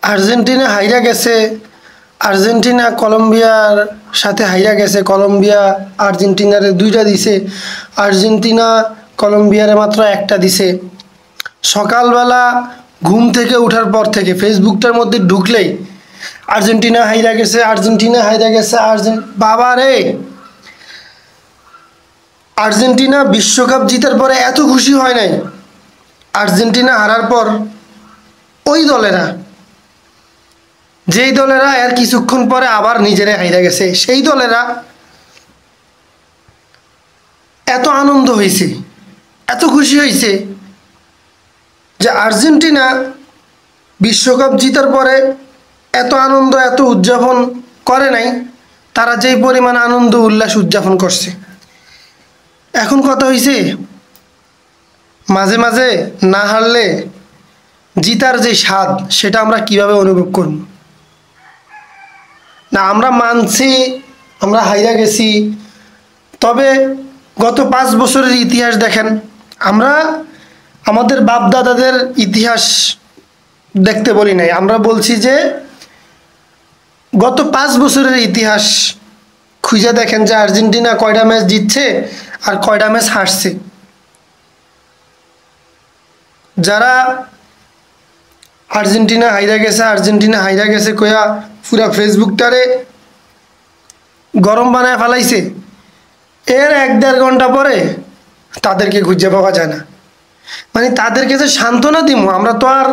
Argentina হাইরা গেছে। Argentina কলম্বিয়ার সাথে হাইরা গেছে। কলম্বিয়া আর্জেন্টিনারে 2টা দিছে, আর্জেন্টিনা কলম্বিয়ারে মাত্র 1টা দিছে। সকালবেলা ঘুম থেকে ওঠার পর থেকে ফেসবুকটার মধ্যে ঢুকলেই আর্জেন্টিনা হাইরা গেছে, আর্জেন্টিনা হাইরা গেছে, বাবা রে! আর্জেন্টিনা বিশ্বকাপ জিতার পরে এত খুশি হয় নাই। আর্জেন্টিনা হারার পর ওই দলেরা, যেই দলেরা এর কিছুক্ষণ পরে আবার নিজেরাই হাইরা গেছে, সেই দলেরা এত আনন্দ হয়েছে, এত খুশি হয়েছে যে আর্জেন্টিনা বিশ্বকাপ জিতার পরে এত আনন্দ, এত উদযাপন করে নাই তারা যেই পরিমাণ আনন্দ উল্লাস উদযাপন করছে। এখন কথা হয়েছে, মাঝে মাঝে না হারলে জিতার যে স্বাদ সেটা আমরা কিভাবে অনুভব করব? না, আমরা মানছি আমরা হাইরা গেছি, তবে গত 5 বছরের ইতিহাস দেখেন। আমরা আমাদের বাপ দাদাদের ইতিহাস দেখতে বলি নাই, আমরা বলছি যে গত 5 বছরের ইতিহাস খুঁজে দেখেন যে আর্জেন্টিনা কয়টা ম্যাচ জিতছে আর কয়টা ম্যাচ হারছে। যারা আর্জেন্টিনা হাইরা গেছে, আর্জেন্টিনা হাইরা গেছে কয়া পুরা ফেসবুকটারে গরম বানায় ফেলাইছে, এর 1-1.5 ঘন্টা পরে তাদেরকে খুঁজে পাওয়া যায় না। মানে তাদেরকে যে সান্ত্বনা দিব, আমরা তো আর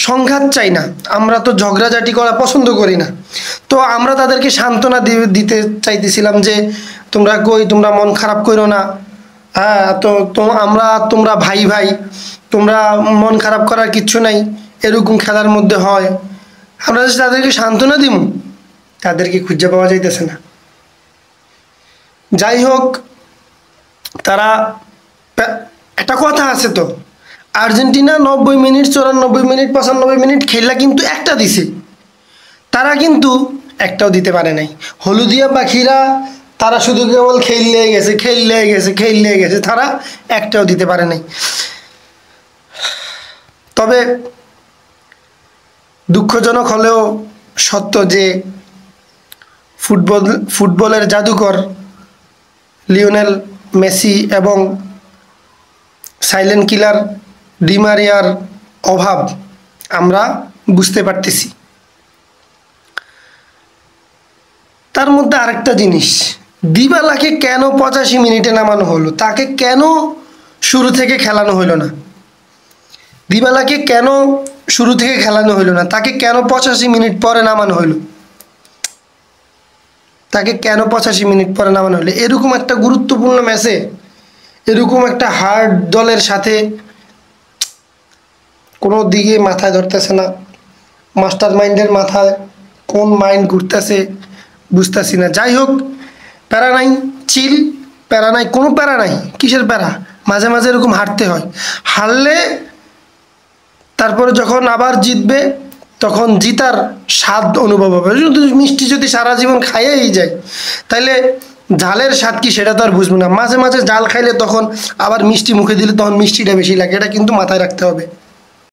সংঘাত চাই না, আমরা তো ঝগড়াঝাটি করা পছন্দ করি না। তো আমরা তাদেরকে সান্ত্বনা দিতে চাইতেছিলাম যে তোমরা কই, তোমরা মন খারাপ করো না, হ্যাঁ, তো তোমরা ভাই ভাই, তোমরা মন খারাপ করার কিচ্ছু নাই, এরকম খেলার মধ্যে হয়। আমরা তাদেরকে সান্ত্বনা দিব, তাদেরকে খুঁজে পাওয়া যাইতেছে না। যাই হোক, তারা একটা কথা আছে তো, আর্জেন্টিনা 90 মিনিট, 94 মিনিট, 95 মিনিট খেলা কিন্তু একটা দিছে, তারা কিন্তু একটাও দিতে পারে নাই। হলুদিয়া পাখিরা তারা শুধু কেবল খেললে গেছে, তারা একটাও দিতে পারে নাই। তবে দুঃখজনক হলেও সত্য যে ফুটবলের জাদুকর লিওনেল মেসি এবং সাইলেন্ট কিলার ডি মারিয়ার অভাব আমরা বুঝতে পারতেছি। তার মধ্যে আরেকটা জিনিস, দিবালাকে কেন 85 মিনিটে নামানো হলো? তাকে কেন শুরু থেকে খেলানো হলো না? দিবালাকে কেন শুরু থেকে খেলানো হলো না? তাকে কেন 85 মিনিট পরে নামানো হলো? তাকে কেন 85 মিনিট পরে নামানো হলো? এরকম একটা গুরুত্বপূর্ণ ম্যাচে, এরকম একটা হার্ড দলের সাথে কোনো দিকে মাথায় ধরতেছে না। মাস্টার মাইন্ডের মাথায় কোন মাইন্ড ঘুরতেছে বুঝতেছি না। যাই হোক, প্যারা নাই, চিল, প্যারা নাই, কোনো প্যারা নাই। কিসের প্যারা? মাঝে মাঝে এরকম হারতে হয়, হারলে তারপরে যখন আবার জিতবে তখন জিতার স্বাদ অনুভব হবে। মিষ্টি যদি সারা জীবন খাইয়েই যায় তাহলে ঝালের স্বাদ কি সেটা তো আর বুঝবো না। মাঝে মাঝে ঝাল খাইলে তখন আবার মিষ্টি মুখে দিলে তখন মিষ্টিটা বেশি লাগে, এটা কিন্তু মাথায় রাখতে হবে।